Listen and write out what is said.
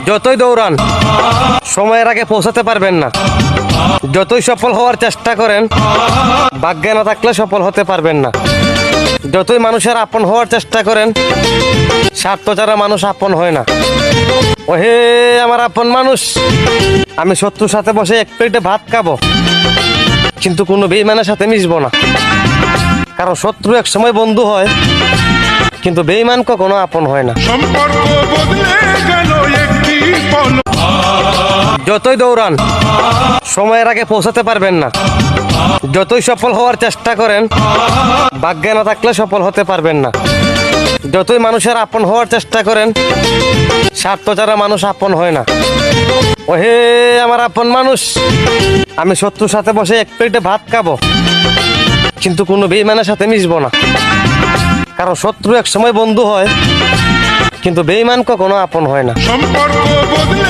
যতই দৌড়ান সময়ের আগে পৌঁছাতে পারবেন না। যতই সফল হওয়ার চেষ্টা করেন ভাগ্যে না থাকলে সফল হতে পারবেন না। যতই মানুষের আপন হওয়ার চেষ্টা করেন স্বার্থ ছাড়া মানুষ আপন হয় না। ওহে আমার আপন মানুষ, আমি শত্রুর সাথে বসে এক প্লেটে ভাত খাবো কিন্তু কোনো বেঈমানের সাথে মিশবো না। কারণ শত্রু এক সময় বন্ধু হয় কিন্তু বেঈমান কখনো আপন হয় না। সম্পর্ক বদলে গেল একটি পল। যতই দৌড়ান সময়ের আগে পৌঁছাতে পারবেন না। যতই সফল হওয়ার চেষ্টা করেন ভাগ্যে না থাকলে সফল হতে পারবেন না। যতই মানুষের আপন হওয়ার চেষ্টা করেন স্বার্থ ছাড়া মানুষ আপন হয় না। ওহে আমার আপন মানুষ, আমি শত্রুর সাথে বসে এক প্লেটে ভাত খাবো কিন্তু কোনো বেঈমানের সাথে মিশবো না। কারণ শত্রু এক সময় বন্ধু হয় কিন্তু বেঈমান কখনো আপন হয় না। সম্পর্ক বদলে